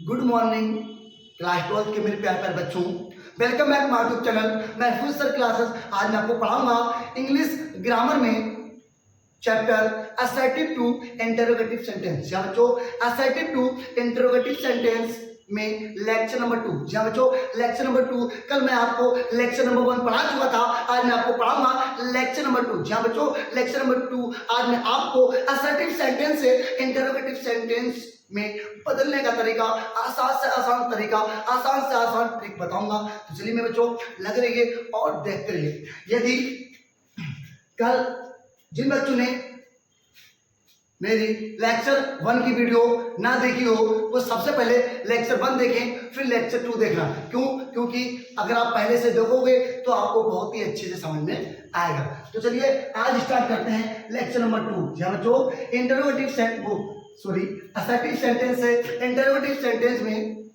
Good morning class 12 के मेरे प्यारे प्यारे बच्चों, welcome back my YouTube channel Mahfooz sir classes. आज मैं आपको पढ़ाऊंगा इंग्लिश ग्रामर में chapter assertive to interrogative sentence. जहाँ बच्चों असर्टिव टू इंटरोगेटिव सेंटेंस में लेक्चर नंबर 2। जहाँ बच्चों लेक्चर नंबर 2, कल मैं आपको लेक्चर नंबर 1 पढ़ा चुका था, आज मैं आपको पढ़ाऊंगा लेक्चर नंबर 2। जहाँ बच्चों लेक्चर नंबर 2 आज मैं आपको असर्टिव सेंटेंस से इंटरोगेटिव सेंटेंस में बदलने का तरीका, आसान से आसान तरीका, आसान से आसान ट्रिक बताऊंगा। तो चलिए मेरे बच्चों लग रही है और देखते रहिए। यदि कल जिन बच्चों ने मेरी लेक्चर 1 की वीडियो ना देखी हो वो सबसे पहले लेक्चर 1 देखें, फिर लेक्चर 2 देखना। क्यों? क्योंकि अगर आप पहले से देखोगे तो आपको बहुत ही अच्छे से समझ में आएगा। तो चलिए आज स्टार्ट करते हैं लेक्चर नंबर 2। जहाँ जो इंटरोगेटिव असर्टिव सेंटेंस है, इंटरोगेटिव सेंटेंस में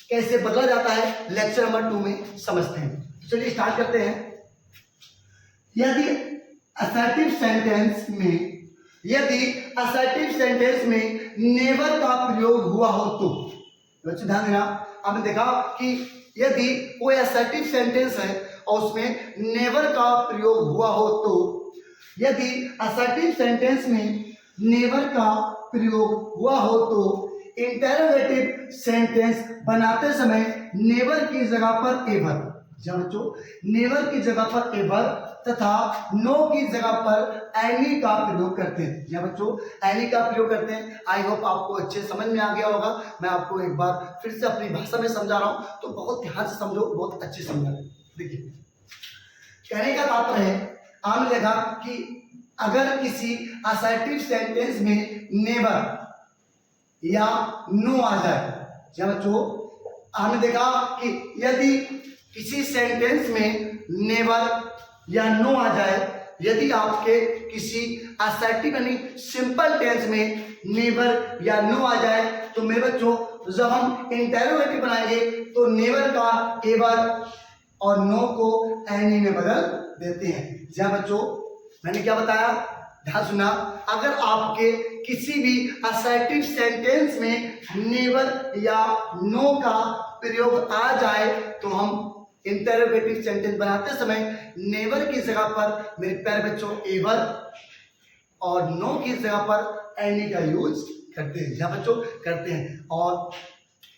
कैसे बदला जाता है लेक्चर नंबर 2 में समझते हैं। तो चलिए स्टार्ट करते हैं। यदि असर्टिव सेंटेंस में नेवर का प्रयोग हुआ हो तो बच्चों ध्यान देना। आपने देखा कि यदि कोई असर्टिव सेंटेंस है और उसमें नेवर का प्रयोग हुआ हो तो, यदि असर्टिव सेंटेंस में नेवर का प्रयोग हुआ हो तो इंटरोगेटिव सेंटेंस बनाते समय नेवर की जगह पर एवर, समझो नेवर की जगह पर एवर तथा नो की जगह पर एनी का प्रयोग करते हैं। या बच्चों एनी का प्रयोग करते हैं। आई होप आपको अच्छे समझ में आ गया होगा। मैं आपको एक बार फिर से अपनी भाषा में समझा रहा हूं, तो बहुत ध्यान से समझो, बहुत अच्छे समझना। देखिए कहने का तात्पर्य है, आपने देखा कि अगर किसी असर्टिव सेंटेंस में नेवर या नो आ जाए, या बच्चों आपने देखा कि यदि किसी सेंटेंस में नेवर या नो आ जाए, यदि आपके किसी असर्टिव यानी सिंपल टेंस में नेवर या नो आ जाए तो मेरे बच्चों जब हम इंटरोगेटिव बनाएंगे तो नेवर का एवर और नो को एनी में बदल देते हैं। जहाँ बच्चों मैंने क्या बताया, ध्यान सुना। अगर आपके किसी भी असर्टिव सेंटेंस में नेवर या नो का प्रयोग आ जाए तो हम इंटरोगेटिव सेंटेंस बनाते समय नेवर की जगह पर मेरे प्यारे बच्चों एवर और नो की जगह पर एनी का यूज करते हैं। जहाँ बच्चों करते हैं। और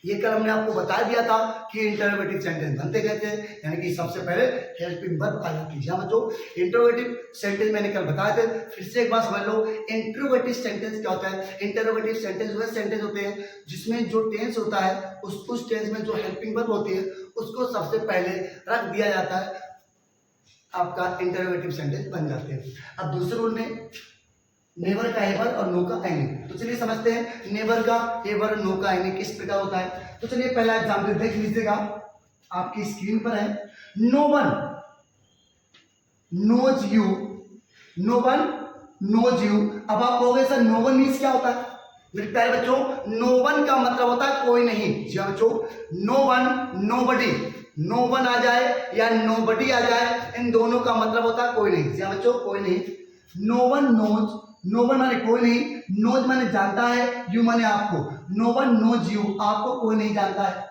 ये कल हमने आपको बता दिया था कि इंटरोगेटिव सेंटेंस बनते कैसे हैं, यानी कि सबसे पहले हेल्पिंग वर्ब आ जाती है। जहाँ बच्चों इंटरोगेटिव सेंटेंस मैंने कल बताया थे, फिर से एक बार समझ लो। इंटरोगेटिव सेंटेंस क्या होता है? इंटरोगेटिव सेंटेंस वह सेंटेंस होते हैं जिसमें जो टेंस होता है उस टेंस में जो हेल्पिंग वर्ब होती है उसको सबसे पहले रख दिया जाता है, आपका इंटरोगेटिव सेंटेंस बन जाते हैं। अब दूसरे रूल में नेवर का एवर और नो का एनी। तो चलिए समझते हैं नेवर का एवर नो का एनी किस प्रकार होता है। तो चलिए पहला एग्जांपल देख लीजिएगा, आपकी स्क्रीन पर है। No one knows you, no one knows you. अब आप कहोगे सर नो वन मीन्स क्या होता है? मेरे प्यारे बच्चों नो वन का मतलब होता है कोई नहीं। जी बच्चों no one nobody, no one आ जाए या नोबडी आ जाए, इन दोनों का मतलब होता है कोई नहीं। जी बच्चों कोई नहीं। No one knows, no one माने कोई नहीं, नोज माने जानता है, यू माने आपको। नो वन नोज यू, आपको कोई नहीं जानता है।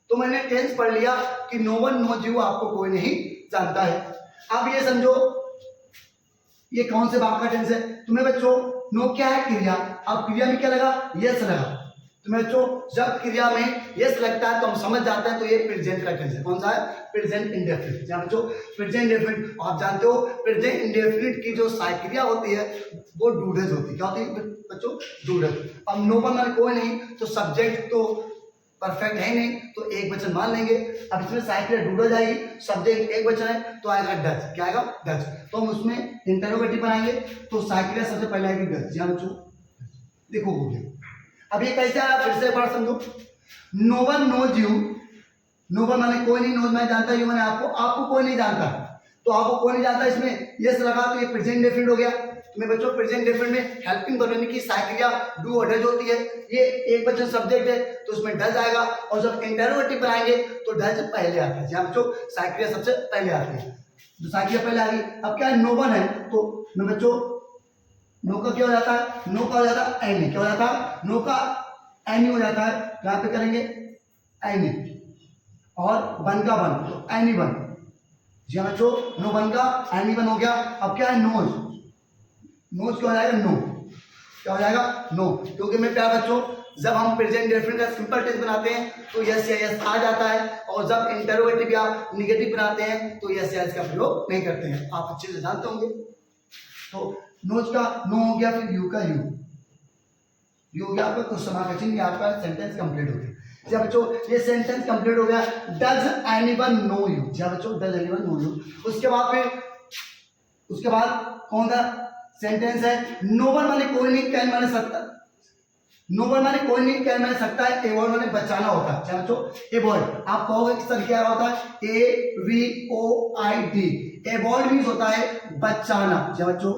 तो मैंने टेंस पढ़ लिया कि नो वन नोज यू, आपको कोई नहीं जानता है। अब ये समझो ये कौन से भाग का टेंस है? तुम्हें बच्चों नो क्या है? क्रिया। अब क्रिया में क्या लगा? यस लगा। तो बच्चों जब क्रिया में यस लगता है तो हम समझ जाते हैं तो ये प्रेजेंट का टेंस है। कौन सा है? Present indefinite. जहाँ बच्चों प्रेजेंट इंडेफिनिट, आप जानते हो प्रेजेंट इंडेफिनिट की जो क्रिया होती है वो डूडेज होती है। क्या होती है बच्चों? डूडेज। अब नो वन माने कोई नहीं, तो सब्जेक्ट तो परफेक्ट है नहीं तो एक वचन मान लेंगे। अब इसमें साइक्रिया डूडा जाएगी, सब्जेक्ट एक वचन है तो आएगा डच। क्या आएगा? डच। तो हम उसमें इंटरोगेटिव बनाएंगे तो साइक्रिया सबसे पहले आएगी डच। यहाँ बच्चों देखो हो गया। अब ये कैसे आया फिर से एक बार समझो। No one knows you, no one माने कोई नहीं, नोज मैं जानता, यू माने आपको, आपको कोई नहीं जानता। तो आपको कोई नहीं जानता, इसमें यस लगा तो ये प्रेजेंट इंडेफिनिट हो गया। तो बच्चों प्रेजेंट इंडेफिनिट में हेल्पिंग वर्ब की साइक्रिया डू और डज होती है। ये एक वचन सब्जेक्ट है तो उसमें डज आएगा, और जब इंटरोगेटिव बनाएंगे तो डज पहले आता है। जहाँ बच्चों साइक्रिया सबसे पहले आती है, तो साइक्रिया पहले आ गई। अब क्या है? नो वन है तो बच्चों नो का क्या हो जाता है? नो का हो जाता है एनी। क्या हो जाता है? नो का एनी हो जाता है, यहाँ पे करेंगे एनी, और वन का वन तो एनी वन। जी हाँ बच्चों, नो वन का एनी वन हो गया। अब क्या है नोज, नोज क्या हो जाएगा नो, क्या हो जाएगा नो, क्योंकि मेरे प्यारे बच्चों जब हम प्रेजेंट डेफिनेट का सिंपल टेंस बनाते हैं तो यस या यस आ जाता है, और जब इंटरोगेटिव या निगेटिव बनाते हैं तो यस या यस का प्रयोग नहीं करते हैं, आप अच्छे से जानते होंगे। तो नोज का नो हो गया, फिर यू का यू हो गया आपका क्वेश्चन मार्क का चिन्ह, आपका सेंटेंस कंप्लीट हो गया। जब बच्चों ये सेंटेंस कंप्लीट हो गया, डज एनीवन नो यू, जब बच्चों डज एनीवन नो यू, उसके बाद कौन सा सेंटेंस है, नो वन माने कोई नहीं, कैन माने सकता, नो वन माने कोई नहीं, कैन माने सकता है, एवॉइड माने बचाना होता है। बच्चों एवॉइड आप कहोगे कि सर क्या होता है, AVOID, एवॉइड मीन्स होता है बचाना। जब बच्चों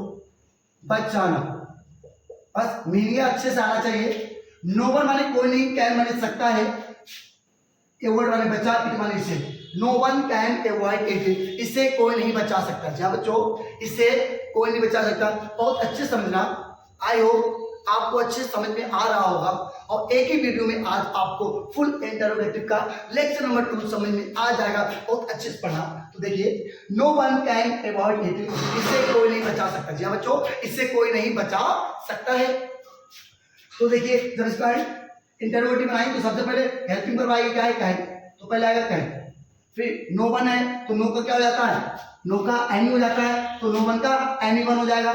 बचाना, बस मीनिंग अच्छे से आना चाहिए। नो वन माने कोई नहीं, कैन माने सकता है, एवॉइड माने बचा, इट माने इसे, no one can avoid it, इसे कोई नहीं बचा सकता। जहाँ बच्चों इसे कोई नहीं बचा सकता, बहुत अच्छे समझना। आई होप आपको अच्छे समझ में आ रहा होगा, और एक ही वीडियो में आज आपको फुल इंटरोगेटिव का लेक्चर नंबर 2 समझ में आ जाएगा, बहुत अच्छे से पढ़ना। तो देखिए no one can avoid it, इससे कोई नहीं बचा सकता। जी हाँ बच्चों, इससे कोई नहीं बचा सकता है। तो देखिए जब इसका इंटरोगेटिव बनाएंगे तो सबसे पहले हेल्पिंग वर्ब आएगी, क्या है कैन, तो पहले आएगा कैन। फिर नो वन है तो नो का क्या हो जाता है, नो का एनी हो जाता है, तो नो वन का एनी वन हो जाएगा।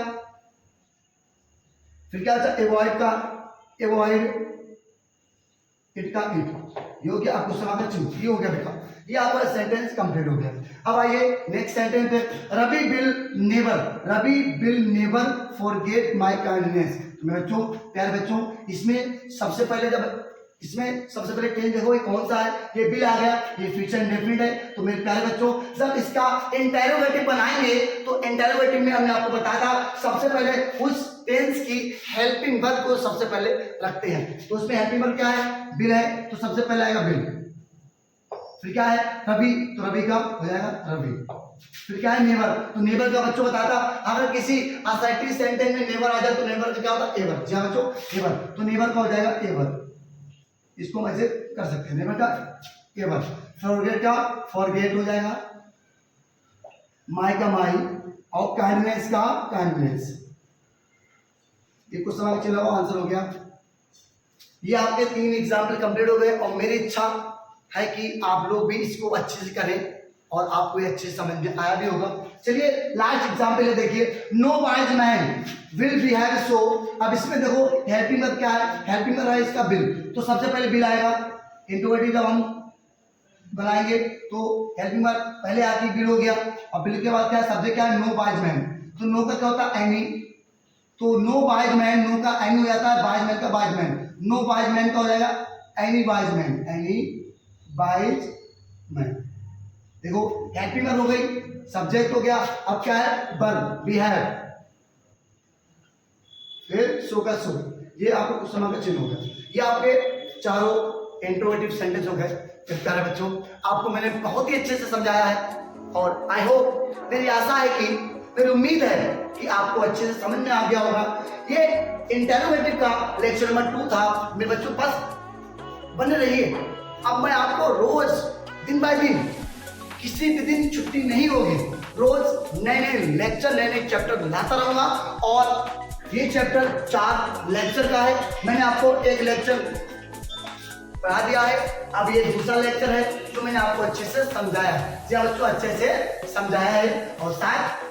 फिर क्या होता है एवॉइड का एवॉइड, इट का इट, ये हो गया आपको समाप्त चिन्ह, ये हो गया बेटा, ये आपका सेंटेंस कंप्लीट हो गया। अब आइए नेक्स्ट सेंटेंस है, Ravi will never forget my kindness. तो मेरे बच्चों प्यारे बच्चों, इसमें सबसे पहले टेंस देखो ये कौन सा है, ये बिल आ गया, ये फ्यूचर इंडेफिनिट है। तो मेरे प्यारे बच्चों जब इसका इंटरोगेटिव बनाएंगे तो इंटरोगेटिव में हमने आपको बताया था सबसे पहले उस टेंस की हेल्पिंग वर्ब को सबसे पहले रखते हैं। तो उसमें हेल्पिंग वर्ब क्या है, बिल है, तो सबसे पहले आएगा बिल। फिर क्या है रवि, तो रवि का हो जाएगा रवि। फिर क्या है नेवर, तो नेवर का बच्चों बताता अगर किसी असर्टिव सेंटेंस में नेवर आ जाए तो नेवर का क्या होता है एवर। जी हाँ बच्चों एवर, तो नेवर का हो जाएगा एवर, इसको हम ऐसे कर सकते हैं, नेवर का एवर। फॉरगेट का फॉरगेट हो जाएगा, माई का माई, और काइंडनेस का काइंडनेस। ये कुछ सवाल चला हुआ आंसर हो गया। ये आपके 3 एग्जाम्पल कंप्लीट हो गए, और मेरी इच्छा है कि आप लोग भी इसको अच्छे से करें और आपको ये अच्छे समझ में आया भी होगा। चलिए लास्ट एग्जाम्पल है, देखिए no wise man will behave so. अब इसमें देखो हेल्पिंग वर्ब क्या है, हेल्पिंग वर्ब है इसका बिल, तो सबसे पहले बिल आएगा। इंटरोगेटिव जब हम बनाएंगे तो हेल्पिंग वर्ब पहले आती बिल हो गया, और बिल के बाद क्या सब्जेक्ट क्या है नो वाइज मैन, तो नो का क्या होता है एनी, तो नो वाइज मैन, नो का एनी हो जाता है, वाइज मैन का wise man, no wise man का हो जाएगा any wise man, any wise man. देखो हेल्पिंग वर्ब हो गई, सब्जेक्ट हो गया, अब क्या है वर्ब बिहेव, फिर सो का सो, ये आपको कुछ समय का चिन्ह हो गया। ये आपके चारों इंट्रोगेटिव सेंटेंस हो गए। प्यारे बच्चों आपको मैंने बहुत ही अच्छे से समझाया है, और आई होप, मेरी आशा है कि, मेरी उम्मीद है कि आपको अच्छे से समझ में आ गया होगा। ये इंटरोगेटिव का लेक्चर नंबर 2 था। मेरे बच्चों बस बने रहिए, अब मैं आपको रोज दिन बाय दिन, किसी भी दिन छुट्टी नहीं होगी, रोज नए नए लेक्चर, नए नए चैप्टर लाता रहूंगा। और ये चैप्टर 4 लेक्चर का है, मैंने आपको एक लेक्चर पढ़ा दिया है, अब ये दूसरा लेक्चर है जो मैंने आपको अच्छे से समझाया है। जी बच्चों अच्छे से समझाया है, और शायद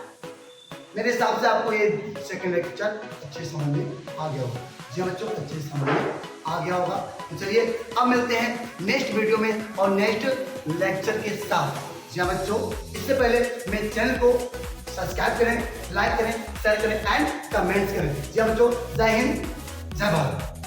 मेरे हिसाब से आपको ये सेकंड लेक्चर अच्छे समझ में आ गया होगा। जी बच्चों अच्छे से समझ में आ गया होगा। तो चलिए अब मिलते हैं नेक्स्ट वीडियो में और नेक्स्ट लेक्चर के साथ। जी बच्चों इससे पहले मेरे चैनल को सब्सक्राइब करें, लाइक करें, शेयर करें एंड कमेंट्स करें। जी बच्चों जय हिंद, जय भारत।